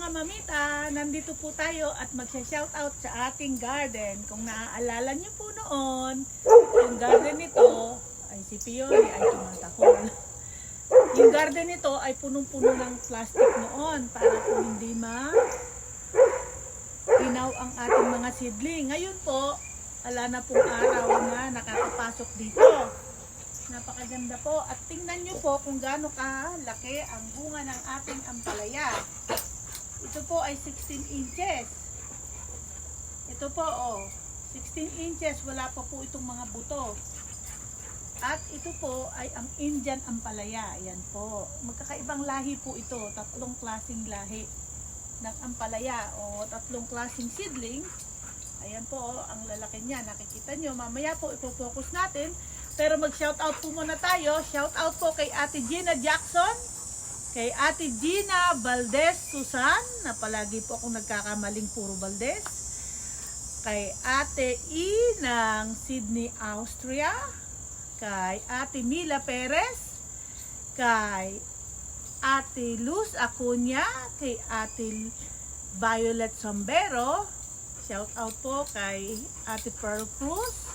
mga mamita, nandito po tayo at magsha-shoutout sa ating garden. Kung naaalala niyo po noon, yung garden nito ay si Pioli ay tumatahol. Yung garden nito ay punong-puno ng plastic noon para po hindi inaw ang ating mga seedling. Ngayon po, wala na pong araw na nakakapasok dito. Napakaganda po. At tingnan nyo po kung gaano kalaki ang bunga ng ating ampalaya. Ito po ay 16 inches. Ito po, 16 inches. Wala pa po itong mga buto. At ito po ay ang Indian ampalaya. Ayan po. Magkakaibang lahi po ito. Tatlong klaseng lahi ng ampalaya o tatlong klaseng seedling. Ayan po, ang lalaki niya. Nakikita nyo. Mamaya po ipo-focus natin. Pero mag-shoutout po muna tayo. Shoutout po kay Ate Gina Jackson, kay Ate Gina Valdez Susan, na palagi po akong nagkakamaling puro Valdez, kay Ate E ng Sydney, Austria, kay Ate Mila Perez, kay Ate Luz Acuña, kay Ate Violet Sombero, shoutout po kay Ate Pearl Cruz.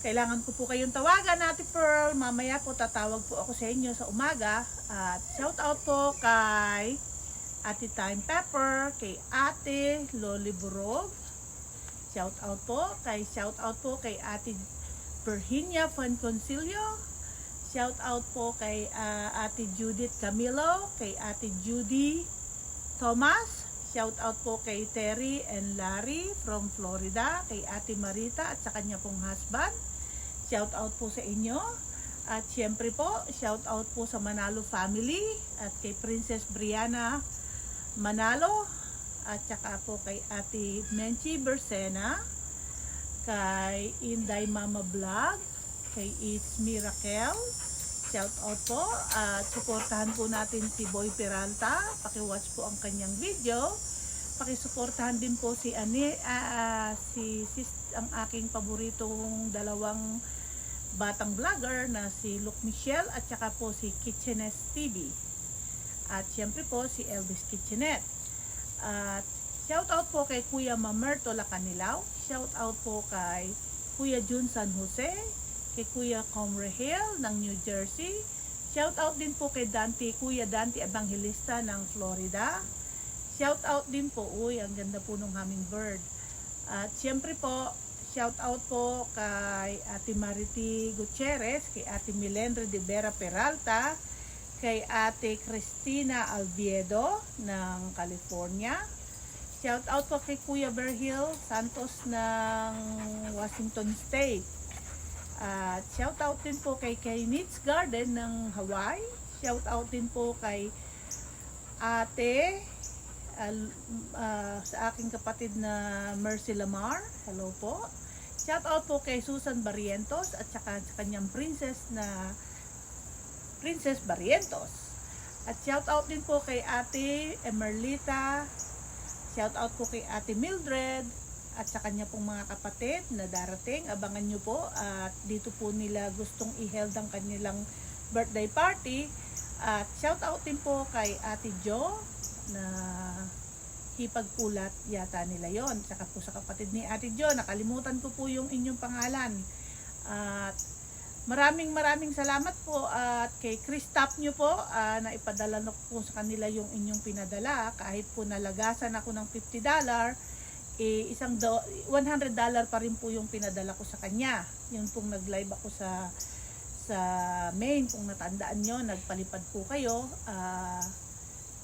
Kailangan ko po kayong tawagan, Ate Pearl. Mamaya po tatawag po ako sa inyo sa umaga. At shout out po kay Ate Time Pepper, kay Ate Loli Burog. Shout out po kay Ate Virginia Fonconcillo. Shout out po kay Ate Judith Camilo, kay Ate Judy Thomas. Shout out po kay Terry and Larry from Florida, kay Ate Marita at sa kanya pong husband. Shout out po sa inyo. At siyempre po, shout out po sa Manalo family at kay Princess Brianna Manalo at saka po kay Ate Menchi Bersena, kay Inday Mama Vlog, kay It's Me Raquel. Shout out po at suportahan po natin si Boy Peralta. Paki-watch po ang kanyang video. Pakisuportahan din po si ang aking paboritong dalawang batang vlogger na si Luke Michelle at saka po si Kitchenette TV. At siyempre po si Elvis Kitchenette. At shout out po kay Kuya Mamerto Lacanilaw. Shout out po kay Kuya Jun San Jose, kay Kuya Comrehel ng New Jersey. Shout out din po kay Kuya Dante Evangelista ng Florida. Shout out din po, ang ganda po ng hummingbird. At siyempre po, shout out po kay Ate Marity Gutierrez, kay Ate Milendre de Vera Peralta, kay Ate Cristina Alviedo ng California. Shout out po kay Kuya Berhil Santos ng Washington State. At shout out din po kay Kainit's Garden ng Hawaii. Shout out din po kay Ate sa aking kapatid na Mercy Lamar. Hello po. Shout out po kay Susan Barrientos at saka sa kanyang Princess Barrientos. At shout out din po kay Ate Emerlita. Shout out po kay Ate Mildred at sa kanya pong mga kapatid na darating. Abangan nyo po at dito po nila gustong i-held ang kanilang birthday party. At shout out din po kay Ate Jo na hipagpulat yata nila yon. Saka po sa kapatid ni Ate Jo, nakalimutan ko po yung inyong pangalan. At maraming salamat po at kay Chris Tap nyo po na ipadala na po sa kanila yung inyong pinadala. Kahit po nalagasan ako ng $50, $100 pa rin po yung pinadala ko sa kanya. Yung pong nag-live ako sa main, kung natandaan nyo, nagpalipad po kayo,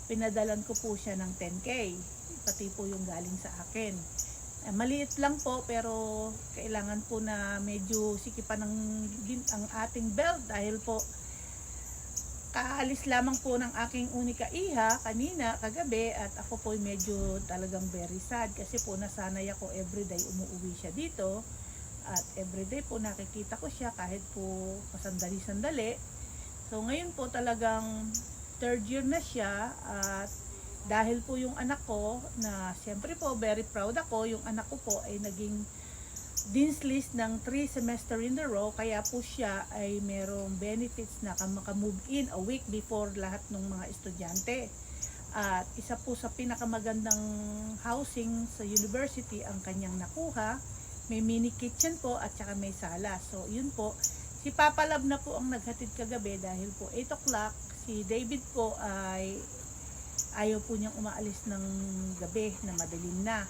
pinadalan ko po siya ng 10K, pati po yung galing sa akin. Maliit lang po pero kailangan po na medyo sikipan ang ating belt dahil po kaalis lamang po ng aking unika iha kagabi at ako po medyo talagang very sad kasi po nasanay ako everyday umuwi siya dito at everyday po nakikita ko siya kahit po pasandali-sandali. So ngayon po talagang 3rd year na siya at dahil po yung anak ko na siyempre po very proud ako, yung anak ko po ay naging Dean's List ng 3 semester in a row, kaya po siya ay merong benefits na maka-move in a week before lahat ng mga estudyante. At isa po sa pinakamagandang housing sa university ang kanyang nakuha. May mini kitchen po at saka may sala. So yun po, si Papa Love na po ang naghatid kagabi dahil po 8 o'clock. Si David po ay ayaw po niyang umaalis ng gabi na madilim na.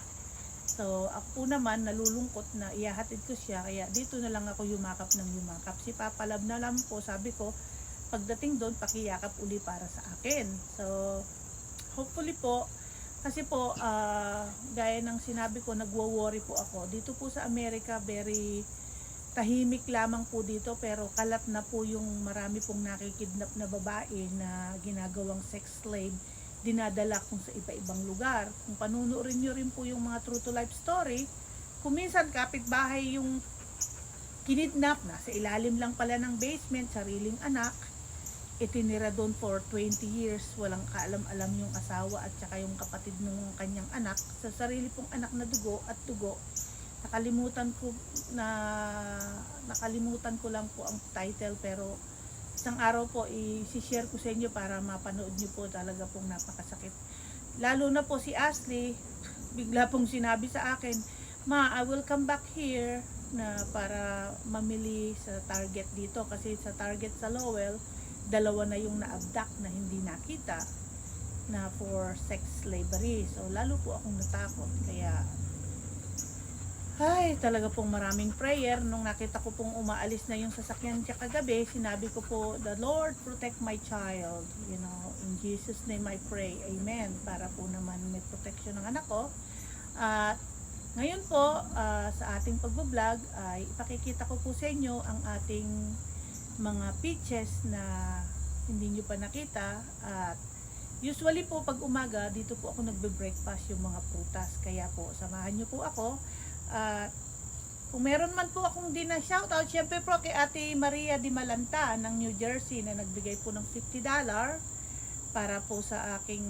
So ako po naman nalulungkot na ihahatid ko siya, kaya dito na lang ako yumakap ng yumakap. Si Papa Love na lang po, sabi ko pagdating doon pakiyakap uli para sa akin. So hopefully po, kasi po gaya ng sinabi ko, nagwo-worry po ako. Dito po sa Amerika, very tahimik lamang po dito, pero kalat na po yung marami pong nakikidnap na babae na ginagawang sex slave, dinadala kung sa iba-ibang lugar. Kung panunuorin nyo rin po yung mga true to life story, kung minsan kapitbahay yung kinidnap, nasa ilalim lang pala ng basement, sariling anak, itinira doon for 20 years, walang kaalam-alam yung asawa at saka yung kapatid ng kanyang anak, sa sarili pong anak na dugo at dugo. Nakalimutan ko lang po ang title, pero isang araw po i-share ko sa inyo para mapanood nyo po, talaga pong napakasakit. Lalo na po si Ashley, bigla pong sinabi sa akin, "Ma, I will come back here na para mamili sa Target dito," kasi sa Target sa Lowell, 2 na yung na-abduct na hindi nakita na for sex slavery. So lalo po akong natakot, kaya ay talaga pong maraming prayer. Nung nakita ko pong umaalis na yung sasakyan siya kagabi, sinabi ko po, "The Lord protect my child, you know, in Jesus name I pray, amen," para po naman may protection ng anak ko. At ngayon po sa ating pagbablog ay ipakikita ko po sa inyo ang ating mga peaches na hindi nyo pa nakita. At usually po pag umaga dito po ako nagbe-breakfast yung mga prutas, kaya po samahan nyo po ako. At kung meron man po akong di na shoutout, syempre po kay Ate Maria Di Malanta ng New Jersey na nagbigay po ng $50 para po sa aking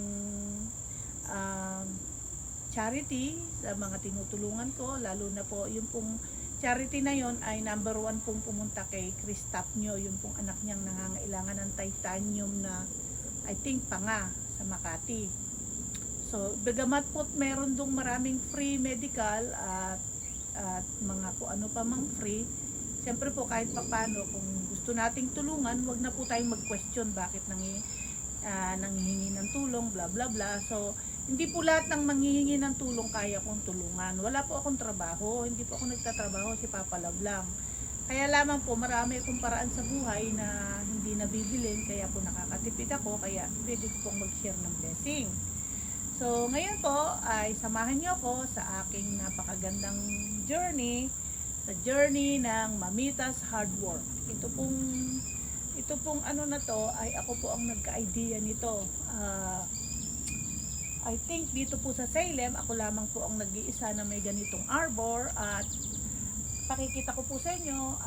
charity sa mga tinutulungan ko, lalo na po yung pong charity na yon ay number 1 pong pumunta kay Chris Tapnio, yung pong anak niyang nangangailangan ng titanium na I think panga sa Makati. So bagamat po meron dong maraming free medical at mga kung ano pa mang free, siyempre po kahit papano kung gusto nating tulungan, wag na po tayong mag-question bakit nanghihingi ng tulong, bla bla bla. So hindi po lahat ng manghihingi ng tulong kaya kong tulungan. Wala po akong trabaho, hindi po ako nagtatrabaho, si Papa Love lang. Kaya lamang po marami akong paraan sa buhay na hindi nabibilin, kaya po nakakatipid ako, kaya pwede ko pong mag-share ng blessing. So ngayon po ay samahan niyo ako sa aking napakagandang journey, sa journey ng Mamitas Hard Work. Ito pong ano na to ay ako po ang nagka-idea nito. I think dito po sa Salem, ako lamang po ang nag-iisa na may ganitong arbor. At pakikita ko po sa inyo,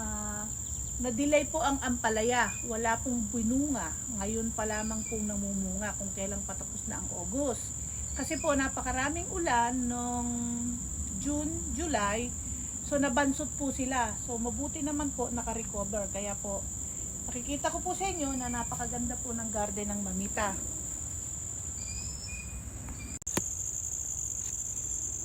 na-delay po ang ampalaya. Wala pong binunga. Ngayon pa lamang pong namumunga kung kailang patapos na ang August. Kasi po napakaraming ulan nung June, July. So nabansot po sila. So mabuti naman po naka-recover. Kaya po nakikita ko po sa inyo na napakaganda po ng garden ng Mamita.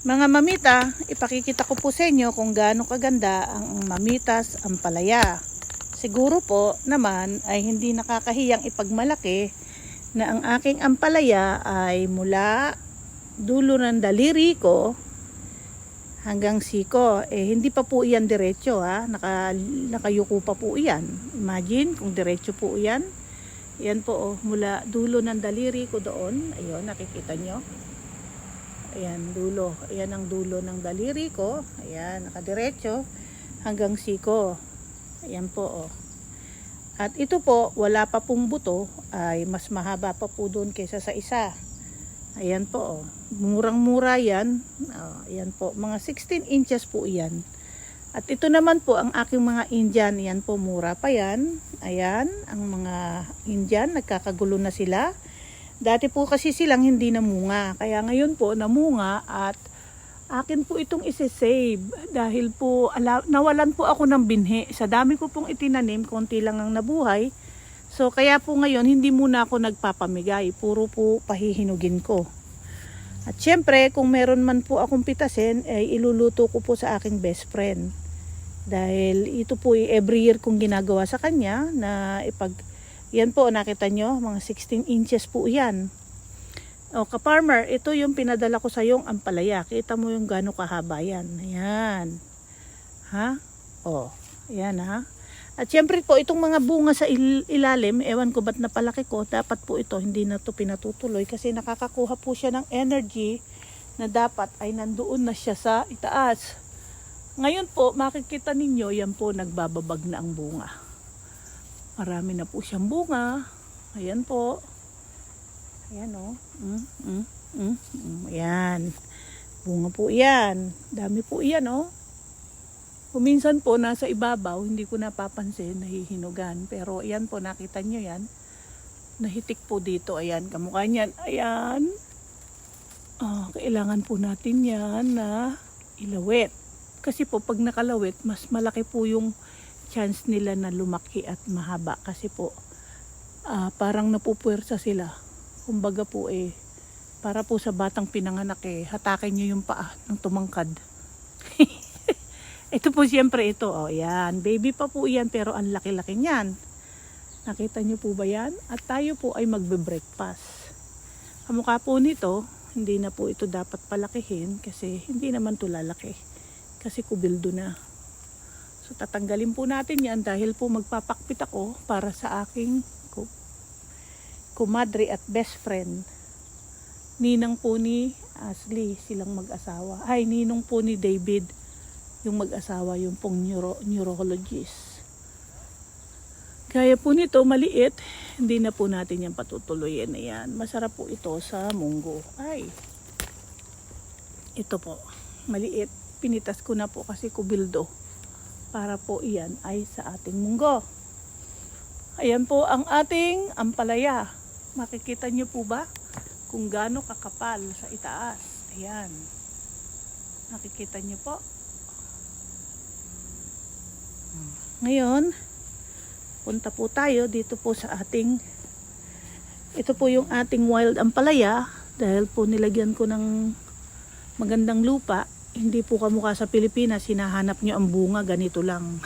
Mga mamita, ipakikita ko po sa inyo kung gaano kaganda ang Mamitas Ampalaya. Siguro po naman ay hindi nakakahiyang ipagmalaki na ang aking ampalaya ay mula dulo ng daliri ko hanggang siko. Hindi pa po iyan diretso, ha. Nakayuko pa po iyan. Imagine kung diretso po iyan. Yan po, mula dulo ng daliri ko doon. Ayun, nakikita nyo. Ayan, dulo. Ayan ang dulo ng daliri ko. Ayan, nakadiretso hanggang siko. Ayan po, oh. At ito po, wala pa pong buto, ay mas mahaba pa po doon kaysa sa isa. Ayan po, oh. Murang-mura yan. Ayan po, mga 16 inches po yan. At ito naman po, ang aking mga Indian. Ayan po, mura pa yan. Ayan, ang mga Indian, nagkakagulo na sila. Dati po kasi silang hindi namunga. Kaya ngayon po namunga at akin po itong isi-save. Dahil po nawalan po ako ng binhi. Sa dami ko pong itinanim, konti lang ang nabuhay. So kaya po ngayon hindi muna ako nagpapamigay, puro po pahihinugin ko. At syempre kung meron man po akong pitasin ay iluluto ko po sa aking best friend. Dahil ito po every year kong ginagawa sa kanya na yan po nakita nyo mga 16 inches po yan. O ka-farmer, ito yung pinadala ko sa yung ampalaya. Kita mo yung gaano kahaba yan. Ayan. Ha? O, ayan ha. At syempre po, itong mga bunga sa ilalim, ewan ko ba't napalaki ko, dapat po ito, hindi na to pinatutuloy kasi nakakakuha po siya ng energy na dapat ay nandoon na siya sa itaas. Ngayon po, makikita ninyo, yan po, nagbababag na ang bunga. Marami na po siyang bunga. Ayan po. Ayan o. Ayan. Bunga po yan. Dami po yan o. Kuminsan po nasa ibabaw, hindi ko napapansin, nahihinugan. Pero ayan po, nakita nyo yan. Nahitik po dito, ayan, kamukha niyan. Ayan. Kailangan po natin yan na ilawit. Kasi po pag nakalawit, mas malaki po yung chance nila na lumaki at mahaba. Kasi po, parang napupuwersa sila. Kumbaga po para po sa batang pinanganak hatakin nyo yung paa ng tumangkad. Ito po siyempre ito, yan. Baby pa po yan pero ang laki-laki niyan. Nakita nyo po ba yan? At tayo po ay magbe-breakfast. Kamukha po nito, hindi na po ito dapat palakihin kasi hindi naman ito lalaki. Kasi kubildo na. So tatanggalin po natin yan dahil po magpapakpit ako para sa aking kumadre at best friend. Ninang po ni Ashley, silang mag-asawa. Ay, ninong po ni David. Yung mag-asawa, yung pong neurologist. Kaya po nito, maliit, hindi na po natin yan patutuloyin na yan. Masarap po ito sa munggo. Ay, ito po, maliit. Pinitas ko na po kasi kubildo. Para po iyan ay sa ating munggo. Ayan po ang ating ampalaya. Makikita nyo po ba kung gaano kakapal sa itaas. Ayan. Nakikita nyo po. Ngayon, punta po tayo dito po sa ito po yung ating wild ampalaya dahil po nilagyan ko ng magandang lupa. Hindi po kamukha sa Pilipinas, hinahanap nyo ang bunga, ganito lang.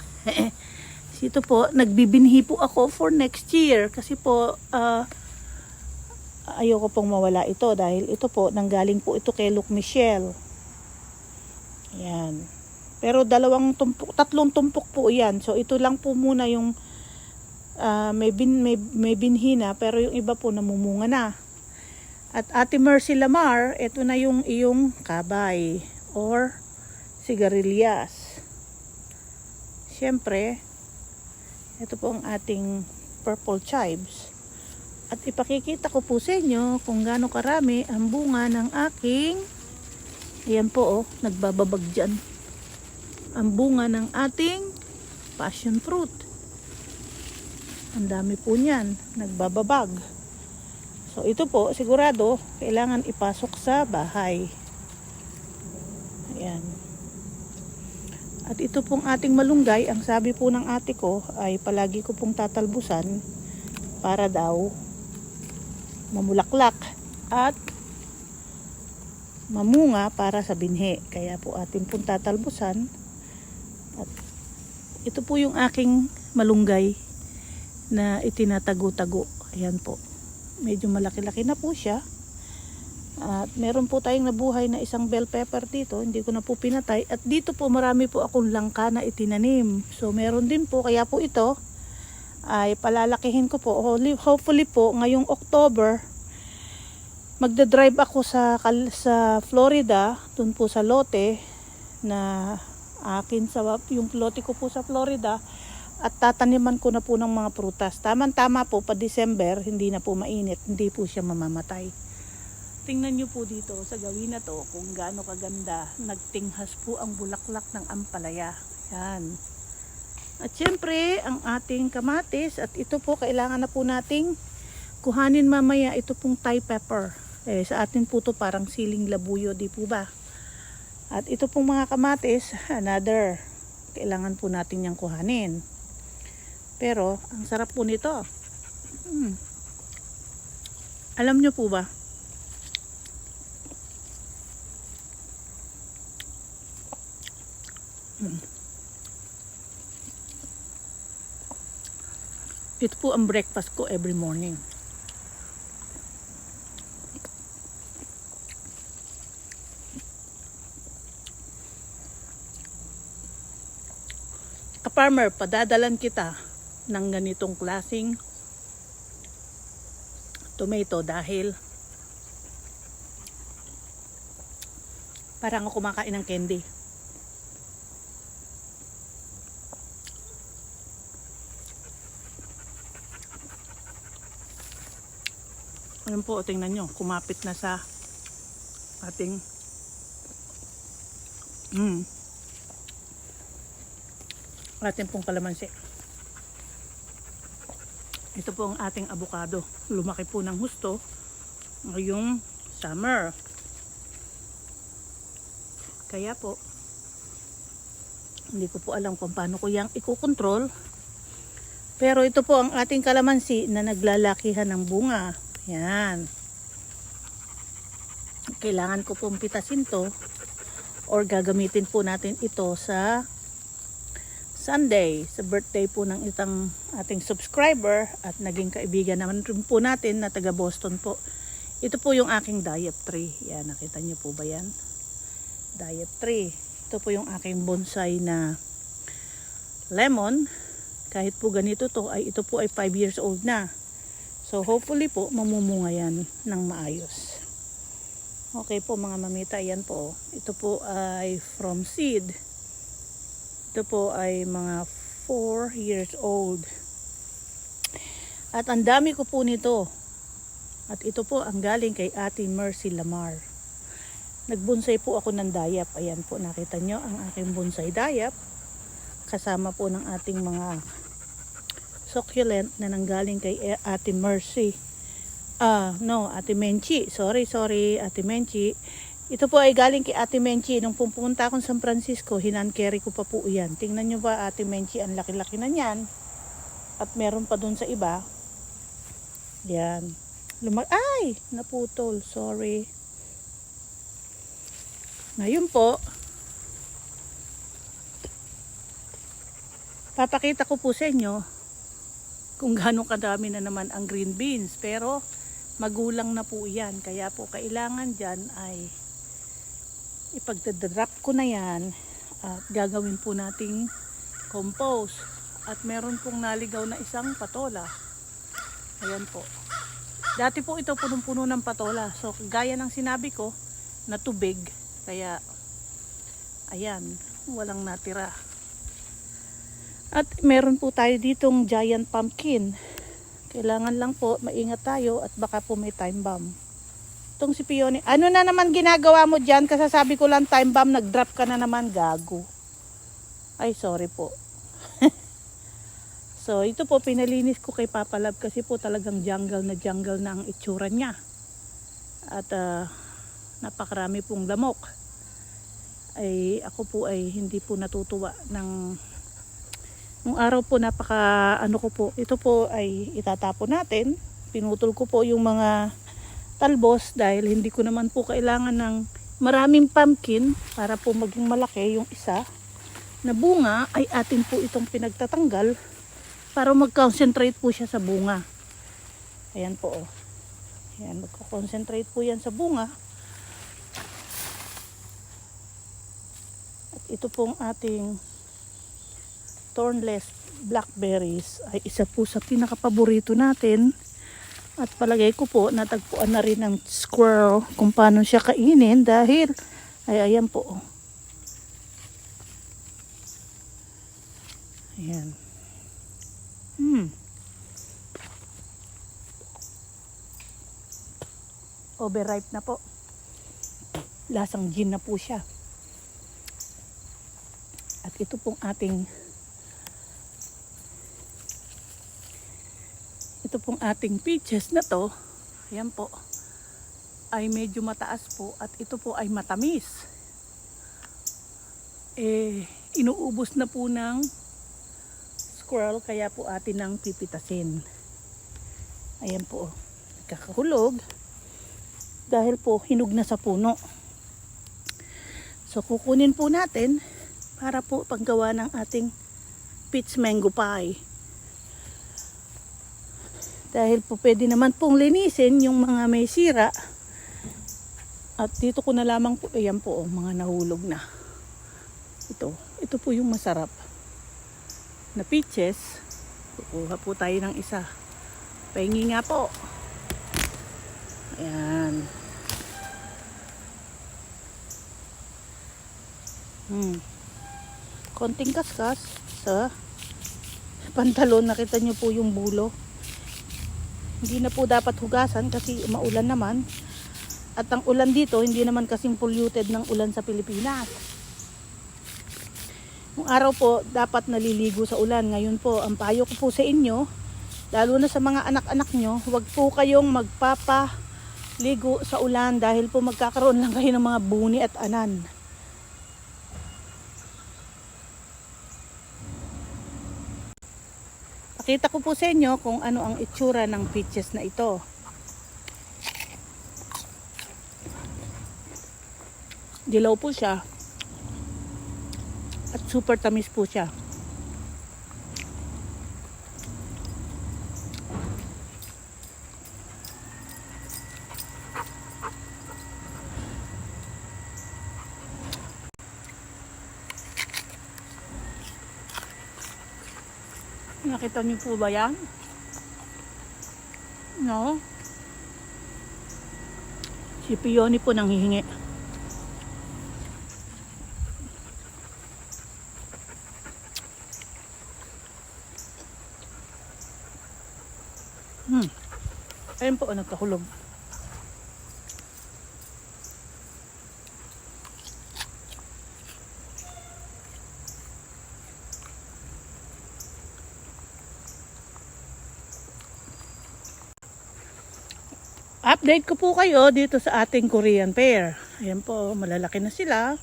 Ito po, nagbibinhi po ako for next year kasi po ayoko pong mawala ito dahil ito po, nanggaling po ito kay Luke Michelle. Ayan. Pero tatlong tumpok po yan. So ito lang po muna yung may binhi na pero yung iba po namumunga na. At Ate Mercy Lamar, ito na yung iyong kabay or sigarilyas. Siyempre, ito po ang ating purple chives. At ipakikita ko po sa inyo kung gaano karami ang bunga ng aking, ayan po nagbababag dyan. Ang bunga ng ating passion fruit. Ang dami po niyan, nagbababag. So ito po, sigurado, kailangan ipasok sa bahay. Ayan. At ito pong ating malunggay, ang sabi po ng ate ko, ay palagi ko pong tatalbusan para daw mamulaklak at mamunga para sa binhi. Kaya po ating pong tatalbusan. At ito po yung aking malunggay na itinatago-tago. Ayan po. Medyo malaki-laki na po siya. At meron po tayong nabuhay na isang bell pepper dito. Hindi ko na po pinatay. At dito po marami po akong langka na itinanim. So meron din po. Kaya po ito ay palalakihin ko po. Hopefully po ngayong October magdadrive ako sa Florida. Dun po sa lote na akin yung lote ko po sa Florida at tataniman ko na po ng mga prutas. Tama po pa December, hindi na po mainit, hindi po siya mamamatay. Tingnan nyo po dito sa gawin na to kung gaano kaganda. Nagtinghas po ang bulaklak ng ampalaya. Yan. At syempre, ang ating kamatis at ito po kailangan na po nating kuhanin mamaya ito pong Thai pepper. Sa atin po to parang siling labuyo, di po ba? At ito pong mga kamatis, kailangan po natin yang kuhanin. Pero, ang sarap po nito. Mm. Alam nyo po ba? Mm. Ito po ang breakfast ko every morning. Ka-farmer, padadalan kita ng ganitong klaseng tomato dahil parang ako kumakain ng candy. Ayan po, tingnan nyo, kumapit na sa ating ating pong kalamansi. Ito po ang ating avocado. Lumaki po ng husto ngayong summer. Kaya po, hindi ko po alam kung paano ko yang ikokontrol. Pero ito po ang ating kalamansi na naglalakihan ng bunga. Yan. Kailangan ko pong pitasin to or gagamitin po natin ito sa Sunday, sa birthday po ng isang ating subscriber at naging kaibigan naman rin po natin na taga Boston po. Ito po yung aking diet tree. Yan, nakita niyo po ba yan? Diet tree. Ito po yung aking bonsai na lemon. Kahit po ganito to, ay ito po ay 5 years old na. So hopefully po mamumunga yan ng maayos. Okay po mga mamita, yan po. Ito po ay from seed. Ito po ay mga 4 years old. At ang dami ko po nito. At ito po ang galing kay Ate Mercy Lamar. Nagbonsay po ako ng dayap. Ayan po, nakita nyo ang aking bonsai dayap. Kasama po ng ating mga succulent na nanggaling kay Ate Mercy. Ate Menchi. Sorry, Ate Menchi. Ito po ay galing kay Ate Menchi. Nung pumunta akong San Francisco, hinan-carry ko pa po yan. Tingnan nyo ba, Ate Menchi, ang laki-laki na yan. At meron pa dun sa iba. Yan. Ay! Naputol. Sorry. Ngayon po, papakita ko po sa inyo kung gaano kadami na naman ang green beans. Pero, magulang na po yan. Kaya po, kailangan dyan ay ipagdadrop ko na yan at gagawin po nating compost. At meron pong naligaw na isang patola. Ayan po. Dati po ito punong-puno ng patola. So gaya ng sinabi ko na tubig. Kaya ayan, walang natira. At meron po tayo ditong giant pumpkin. Kailangan lang po maingat tayo at baka po may time bomb. Itong si Pione, ano na naman ginagawa mo dyan? Kasasabi ko lang time bomb, nag-drop ka na naman, gago. Ay, sorry po. So, ito po, pinalinis ko kay Papa Love kasi po talagang jungle na ang itsura niya. At napakarami pong lamok. Ay, ako po ay hindi po natutuwa ng nung araw po ito po ay itatapon natin. Pinutol ko po yung mga talbos dahil hindi ko naman po kailangan ng maraming pumpkin para po maging malaki yung isa na bunga ay atin po itong pinagtatanggal para mag-concentrate po siya sa bunga. Ayan po. Ayan, magko-concentrate po yan sa bunga. At ito pong ating thornless blackberries ay isa po sa pinakapaborito natin. At palagay ko po natagpuan na rin ng squirrel kung paano siya kainin dahil ay ayan po. Ayan. Overripe na po. Lasang gin na po siya. At ito pong ating peaches na to, ayan po, ay medyo mataas po at ito po ay matamis. Inuubos na po ng squirrel kaya po atin nang pipitasin. Ayan po, kakahulog. Dahil po, hinog na sa puno. So, kukunin po natin para po paggawa ng ating peach mango pie. Dahil po pwede naman pong linisin yung mga may sira. At dito ko na lamang po, ayan po, mga nahulog na. Ito po yung masarap na peaches. Kukuha po tayo ng isa. Pahingi nga po. Ayan. Konting kaskas sa pantalon. Nakita nyo po yung bulo. Hindi na po dapat hugasan kasi maulan naman. At ang ulan dito, hindi naman kasing polluted ng ulan sa Pilipinas. Yung araw po, dapat naliligo sa ulan. Ngayon po, ang payo ko po sa inyo, lalo na sa mga anak-anak nyo, huwag po kayong magpapaligo sa ulan dahil po magkakaroon lang kayo ng mga buni at anan. Pakita ko po sa inyo kung ano ang itsura ng peaches na ito. Dilaw po siya. At super tamis po siya. Nakita niyo po ba yan? No? Si Pioni po nang hihingi. Ayun po, nagkahulog. Update ko po kayo dito sa ating Korean pear. Ayan po, malalaki na sila.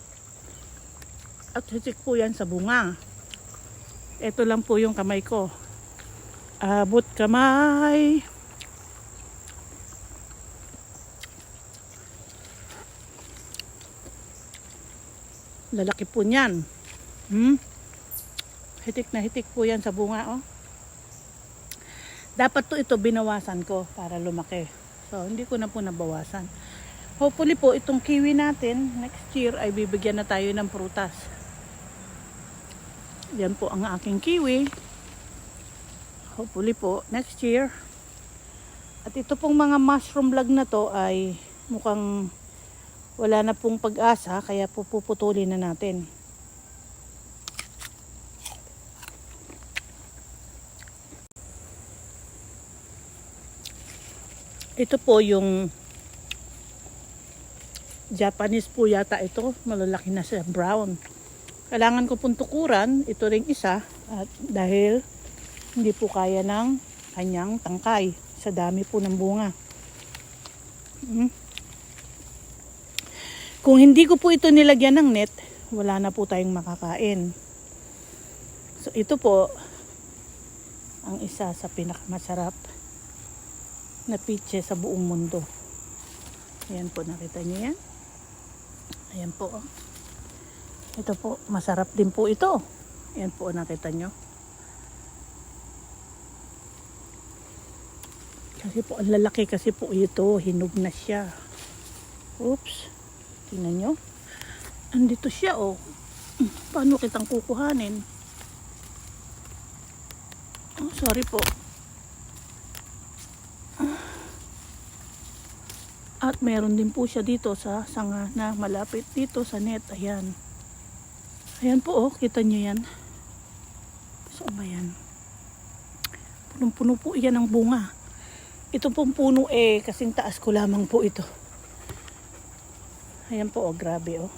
At hitik po yan sa bunga. Ito lang po yung kamay ko. Abot kamay. Lalaki po niyan. Hitik na hitik po yan sa bunga. Oh. Dapat to ito binawasan ko para lumaki. So, hindi ko na po nabawasan. Hopefully po, itong kiwi natin, next year ay bibigyan na tayo ng prutas. Yan po ang aking kiwi. Hopefully po, next year. At ito pong mga mushroom vlog na to ay mukhang wala na pong pag-asa, kaya po puputulin na natin. Ito po yung Japanese po yata ito. Malalaki na siya, brown. Kailangan ko pong tukuran. Ito ring isa. At dahil hindi po kaya ng kanyang tangkay. Sa dami po ng bunga. Kung hindi ko po ito nilagyan ng net, wala na po tayong makakain. So ito po ang isa sa pinakamasarap na peaches sa buong mundo. Ayan po, nakita niyo yan? Ayan po. Ito po, masarap din po ito. Ayan po, nakita niyo? Kasi po, ang lalaki kasi po ito, hinog na siya. Oops. Tingnan nyo. Andito siya, oh. Paano kitang kukuhanin? Oh, sorry po. At meron din po siya dito sa sanga na malapit dito sa net. Ayan. Ayan po, oh. Kita nyo yan. Saan ba yan? Punong-puno po yan ang bunga. Ito pong puno kasing taas ko lamang po ito. Ayan po, oh, grabe, oh.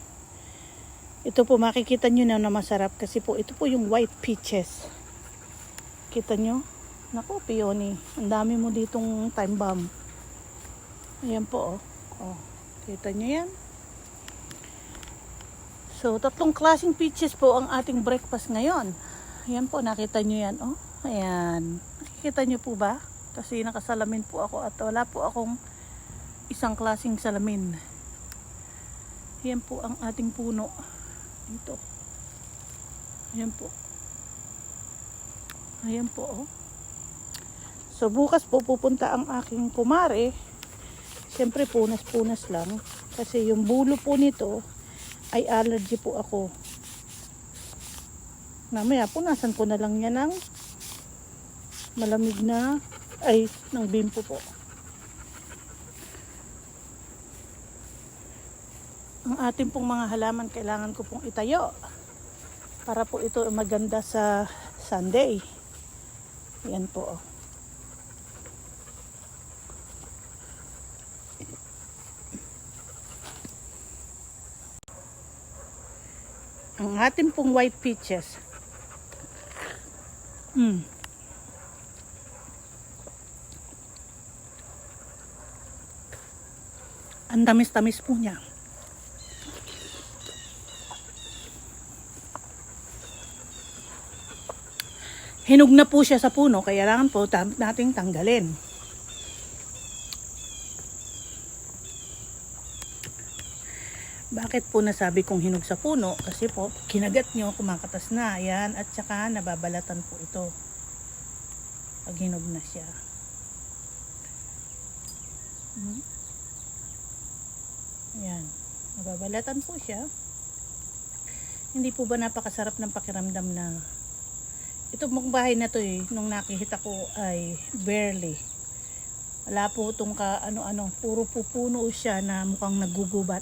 Ito po, makikita nyo na masarap kasi po, ito po yung white peaches. Kita nyo? Naku, Pioni. Ang dami mo ditong time bomb. Ayan po, oh. Oh, kita nyo yan? So, 3 klaseng peaches po ang ating breakfast ngayon. Ayan po, nakita nyo yan, oh. Ayan. Nakikita nyo po ba? Kasi nakasalamin po ako at wala po akong isang klaseng salamin. Yan po ang ating puno dito. Ayan po. Ayan po, oh. So bukas po pupunta ang aking kumare. Siyempre punas-punas lang. Kasi yung bulo po nito ay allergy po ako. Mamaya punasan ko na lang yan ng malamig na, ng bimpo po. Ang ating pong mga halaman kailangan ko pong itayo. Para po ito maganda sa Sunday. Yan po, oh. Ang ating pong white peaches. Ang tamis-tamis po niya. Hinog na po siya sa puno, kaya kailangan po nating tanggalin. Bakit po nasabi kong hinog sa puno? Kasi po, kinagat nyo, kumakatas na. Ayan, at saka nababalatan po ito. Pag hinog na siya. Ayan, nababalatan po siya. Hindi po ba napakasarap ng pakiramdam na ito mong bahay na to nung nakikita ko ay barely. Wala po itong ano-ano, puro pupuno siya na mukhang nagugubat.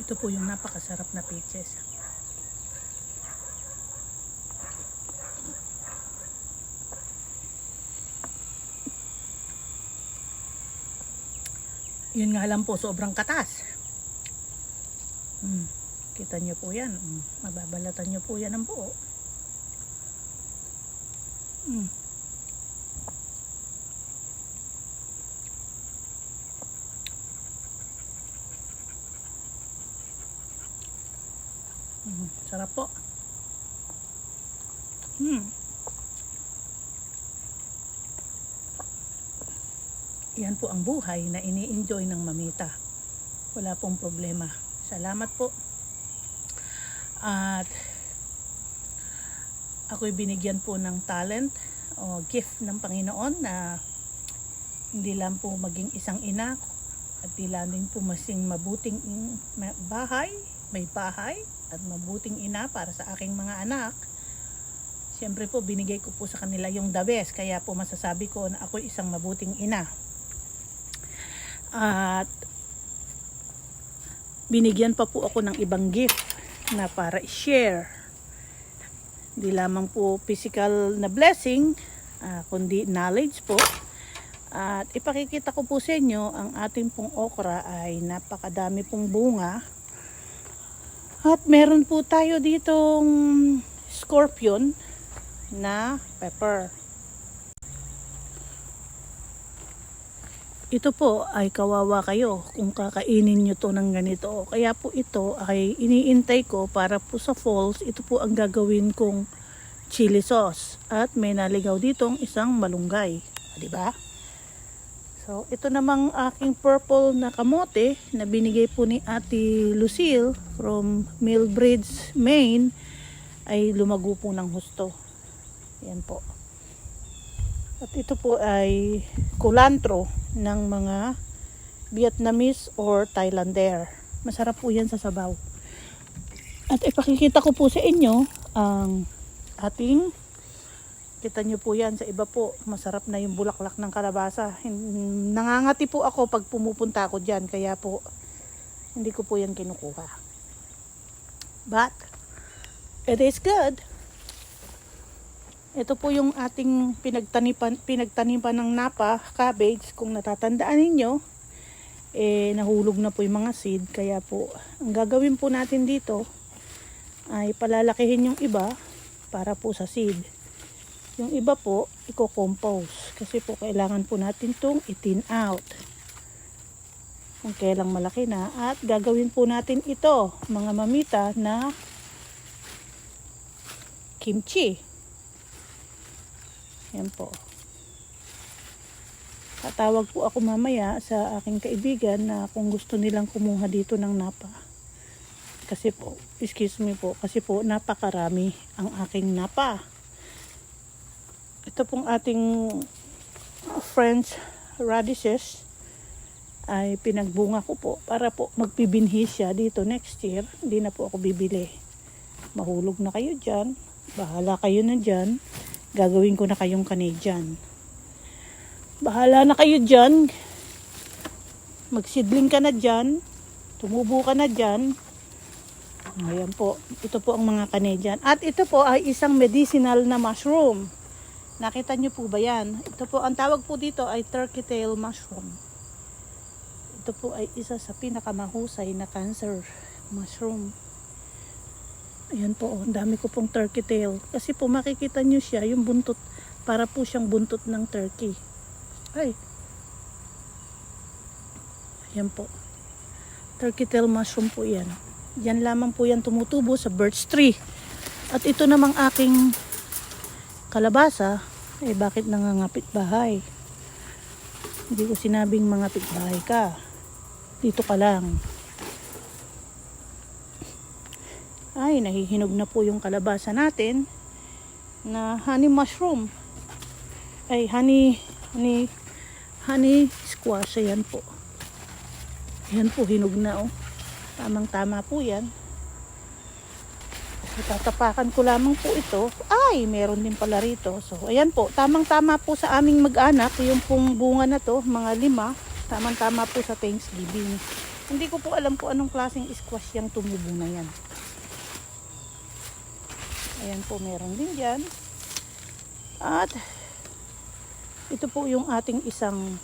Ito po yung napakasarap na peaches. Yun nga lang po, sobrang katas. Kita nyo po yan. Mababalatan nyo po yan ng buo. Sarap po. Yan po ang buhay na ini-enjoy ng mamita. Wala pong problema. Salamat po. At ako'y binigyan po ng talent o gift ng Panginoon na hindi lang po maging isang ina at di lang din po masing mabuting bahay, may bahay at mabuting ina para sa aking mga anak. Siyempre po binigay ko po sa kanila yung the best, kaya po masasabi ko na ako'y isang mabuting ina. At binigyan pa po ako ng ibang gift na para i-share. Hindi lamang po physical na blessing, kundi knowledge po. At ipakikita ko po sa inyo ang ating pong okra ay napakadami pong bunga. At meron po tayo ditong scorpion na pepper. Ito po ay kawawa kayo kung kakainin nyo to ng ganito. Kaya po ito ay iniintay ko para po sa falls. Ito po ang gagawin kong chili sauce. At may naligaw ditong isang malunggay. Diba? So ito namang aking purple na kamote na binigay po ni Ate Lucille from Millbridge, Maine ay lumago po ng husto. Yan po. At ito po ay kulantro ng mga Vietnamese or Thailander. Masarap po yan sa sabaw. At ipakikita ko po sa inyo ang ating, kita nyo po yan sa iba po, masarap na yung bulaklak ng kalabasa. Nangangati po ako pag pumupunta ako dyan, kaya po hindi ko po yan kinukuha. But it is good. Ito po yung ating pinagtanipan ng napa, cabbage. Kung natatandaan ninyo, nahulog na po yung mga seed. Kaya po, ang gagawin po natin dito ay palalakihin yung iba para po sa seed. Yung iba po, i-compose. Kasi po kailangan po natin itong i-thin out. Kung kailang malaki na. At gagawin po natin ito, mga mamita, na kimchi. Yan po. Tatawag po ako mamaya sa aking kaibigan na kung gusto nilang kumuha dito ng napa. Kasi po, excuse me po, kasi po napakarami ang aking napa. Ito pong ating French radishes ay pinagbunga ko po para po magpibinhi siya dito next year. Hindi na po ako bibili. Mahulog na kayo dyan. Bahala kayo na dyan. Gagawin ko na kayong Canadian. Bahala na kayo dyan. Magsidling ka na dyan. Tumubo ka na dyan. Ayan po. Ito po ang mga Canadian. At ito po ay isang medicinal na mushroom. Nakita nyo po ba yan? Ito po, ang tawag po dito ay turkey tail mushroom. Ito po ay isa sa pinakamahusay na cancer mushroom. Ayan po, ang dami ko pong turkey tail. Kasi po makikita nyo siya, yung buntot, para po siyang buntot ng turkey. Ay. Ayan po. Turkey tail mushroom po yan. Yan lamang po yan tumutubo sa birch tree. At ito namang aking kalabasa, eh bakit nangangapit bahay? Hindi ko sinabing mangapit bahay ka. Dito ka lang. Ay, nahihinog na po yung kalabasa natin na honey mushroom. Ay, honey squash. Ayan po. Ayan po, hinog na oh. Tamang-tama po yan. Tatapakan ko lamang po ito. Ay, meron din pala rito. So, ayan po. Tamang-tama po sa aming mag-anak. Yung pong bunga na to, mga 5. Tamang-tama po sa Thanksgiving. Hindi ko po alam po anong klaseng squash yung tumubo na yan. Ayan po, meron din dyan. At, ito po yung ating isang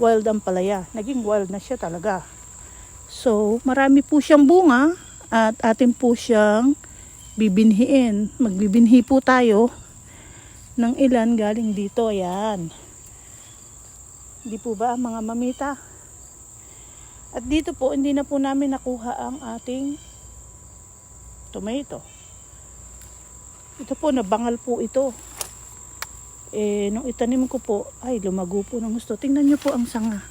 wild ampalaya. Naging wild na siya talaga. So, marami po siyang bunga. At atin po siyang bibinhiin. Magbibinhi po tayo ng ilan galing dito. Ayan. Hindi po ba mga mamita? At dito po, hindi na po namin nakuha ang ating tomato. Ito po, nabangal po ito. Nung itanim ko po, ay lumago po ng gusto. Tingnan nyo po ang sanga.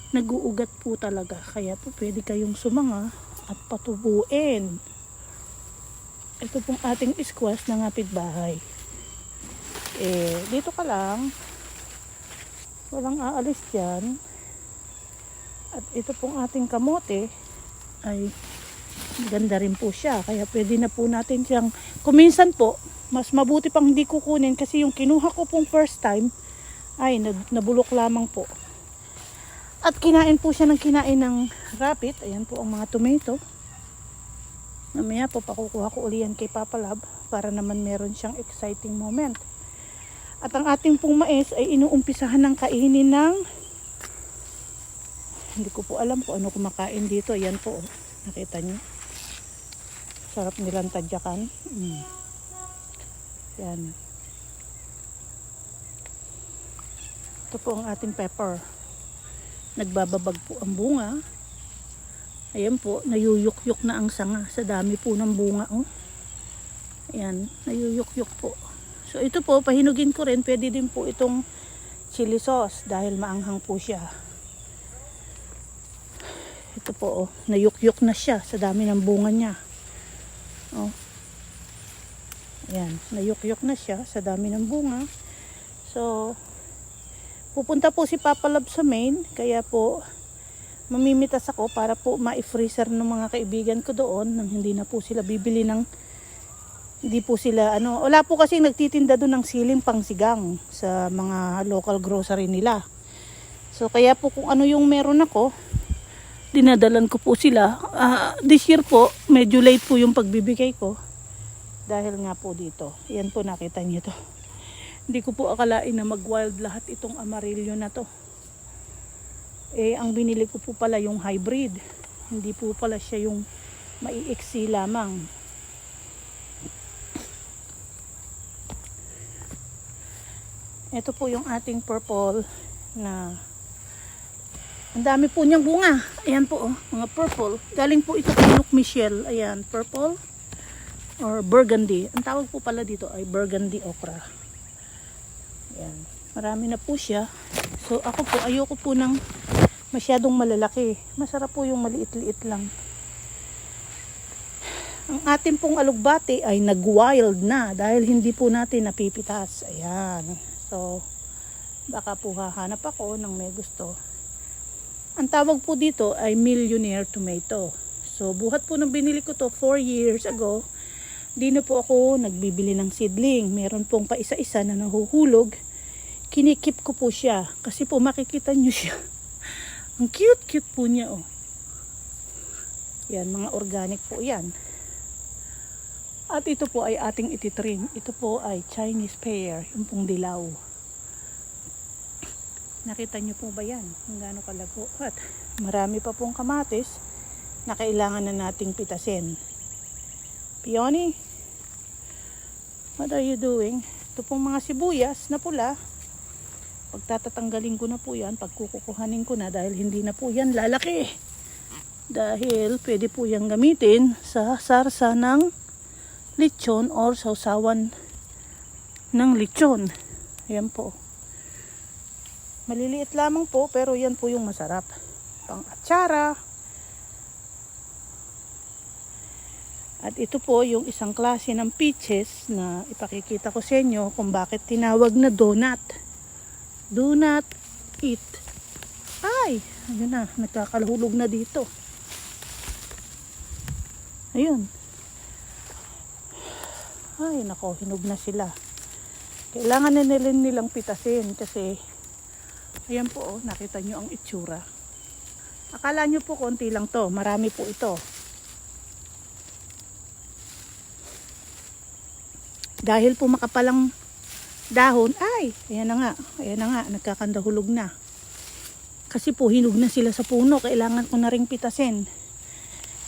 Nag-uugat po talaga. Kaya po pwede kayong sumanga at patubuin. Ito pong ating squash ng kapitbahay. Dito ka lang. Walang aalis dyan. At ito pong ating kamote ay ganda rin po siya. Kaya pwede na po natin siyang, kuminsan po, mas mabuti pang hindi kukunin kasi yung kinuha ko pong first time ay nabulok lamang po. At kinain po siya ng kinain ng rabbit. Ayan po ang mga tomato. Mamaya po pakukuha ko uli yan kay Papa Lab para naman meron siyang exciting moment. At ang ating pong mais ay inuumpisahan ng kainin ng, hindi ko po alam kung ano kumakain dito. Ayan po. Nakita nyo. Sarap nilang tadyakan. Yan. Ito po ang ating pepper. Nagbababag po ang bunga. Ayan po, nayuyuk-yuk na ang sanga sa dami po ng bunga. Oh. Ayan, nayuyuk-yuk po. So ito po, pahinugin ko rin. Pwede din po itong chili sauce dahil maanghang po siya. Ito po, oh, nayuk-yuk na siya sa dami ng bunga niya. Oh. Ayan, nayuk-yuk na siya sa dami ng bunga. So, pupunta po si Papa Lab sa Maine, kaya po mamimitas ako para po ma-freezer ng mga kaibigan ko doon nang hindi na po sila bibili ng, hindi po sila wala po kasi nagtitinda doon ng siling pangsigang sa mga local grocery nila. So kaya po kung ano yung meron ako, dinadalan ko po sila. This year po, medyo late po yung pagbibigay ko dahil nga po dito. Yan po, nakita niyo to. Hindi ko po akalain na mag-wild lahat itong amarillo na to. Ang binili ko po pala yung hybrid. Hindi po pala siya yung maiiksi lamang. Ito po yung ating purple na ang dami po niyang bunga. Ayan po, oh, mga purple. Galing po ito kay Nook Michelle. Ayan, purple or burgundy. Ang tawag po pala dito ay burgundy okra. Ayan, marami na po siya. So ako po, ayoko po ng masyadong malalaki. Masarap po yung maliit-liit lang. Ang ating pong alugbati ay nag-wild na dahil hindi po natin napipitas. Ayan. So, baka po hahanap ako ng may gusto. Ang tawag po dito ay millionaire tomato. So, buhat po nang binili ko to 4 years ago. Di na po ako nagbibili ng seedling. Meron pong pa isa-isa na nahuhulog. Kinikip ko po siya. Kasi po makikita nyo siya. Ang cute-cute po niya, oh. Yan, mga organic po yan. At ito po ay ating ititrim. Ito po ay Chinese pear, yung pong dilaw. Nakita nyo po ba yan? Kung gaano kalago. At marami pa pong kamatis na kailangan na nating pitasin. Peony, what are you doing? Ito pong mga sibuyas na pula. Pagtatatanggalin ko na po yan, pagkukukuhanin ko na dahil hindi na po yan lalaki. Dahil pwede po yan gamitin sa sarsa ng lechon or sausawan ng lechon. Ayan po. Maliliit lamang po pero yan po yung masarap. Pang atsara. At ito po yung isang klase ng peaches na ipakikita ko sa inyo kung bakit tinawag na donut. Do not eat. Ay! Ayun na. Nagkakalahulog na dito. Ayun. Ay, nako, hinog na sila. Kailangan na nilang pitasin kasi ayan po, oh, nakita nyo ang itsura. Akala nyo po konti lang to, marami po ito. Dahil po makapalang dahon, ay, ayan na nga, nagkakandahulog na. Kasi po hinog na sila sa puno, kailangan ko na ring pitasin.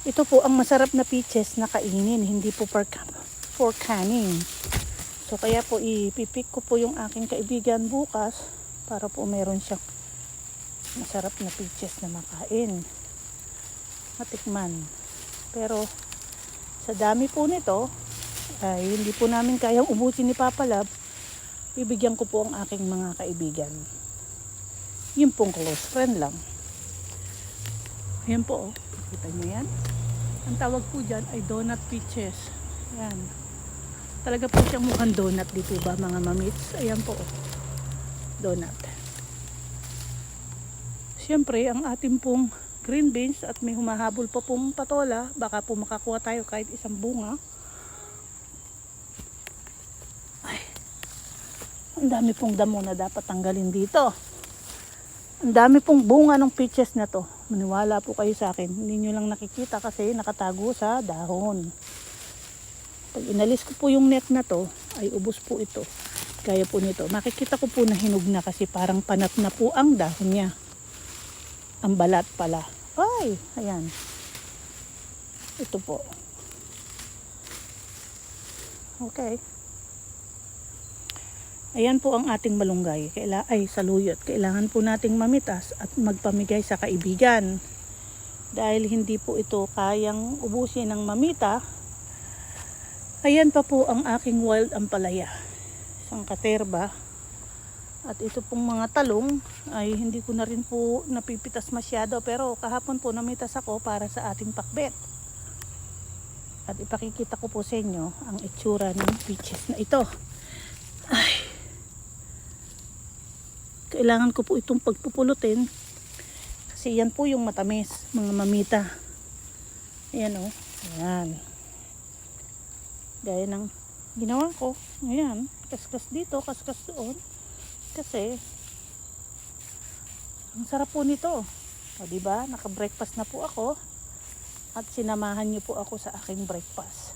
Ito po ang masarap na peaches na kainin, hindi po for canning. So kaya po ipipik ko po yung aking kaibigan bukas para po meron siyang masarap na peaches na makain, matikman. Pero sa dami po nito ay hindi po namin kayang ubusin ni Papa Lab. Bibigyan ko po ang aking mga kaibigan, yung pong close friend lang. Ayan po, oh. Kita nyo yan? Ang tawag po dyan ay donut peaches. Yan. Talaga po siyang mukhang donut dito ba mga mamits? Ayan po. Donut. Siyempre, ang ating pong green beans at may humahabol pa pong patola. Baka po makakuha tayo kahit isang bunga. Ay. Ang dami pong damo na dapat tanggalin dito. Ang dami pong bunga ng peaches na to. Maniwala po kayo sa akin. Hindi nyo lang nakikita kasi nakatago sa dahon. Pag inalis ko po yung net na to, ay ubos po ito. Gaya po nito. Makikita ko po na hinog na kasi parang panat na po ang dahon niya. Ang balat pala. Ay, ayan. Ito po. Okay. Ayan po ang ating malunggay. Saluyot. Kailangan po nating mamitas at magpamigay sa kaibigan. Dahil hindi po ito kayang ubusin ng mamita. Ayan pa po ang aking wild ampalaya. Isang katerba. At ito pong mga talong ay hindi ko na rin po napipitas masyado. Pero kahapon po namitas ako para sa ating pakbet. At ipakikita ko po sa inyo ang itsura ng peaches na ito. Ay. Kailangan ko po itong pagpupulutin. Kasi yan po yung matamis, mga mamita. Ayan o. Ayan. Gaya ng ginawa ko. Ayan. Kaskas dito, kaskas doon. Kasi ang sarap po nito. O diba? Naka-breakfast na po ako. At sinamahan niyo po ako sa aking breakfast.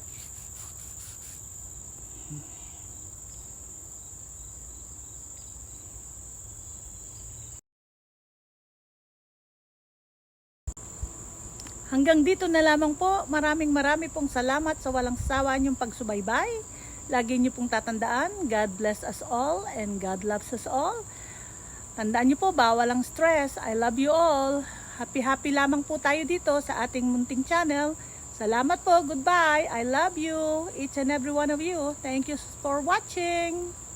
Hanggang dito na lamang po. Maraming pong salamat sa walang sawa niyong pagsubaybay. Lagi niyo pong tatandaan, God bless us all and God loves us all. Tandaan niyo po, bawal ang stress. I love you all. Happy lamang po tayo dito sa ating munting channel. Salamat po. Goodbye. I love you. Each and every one of you. Thank you for watching.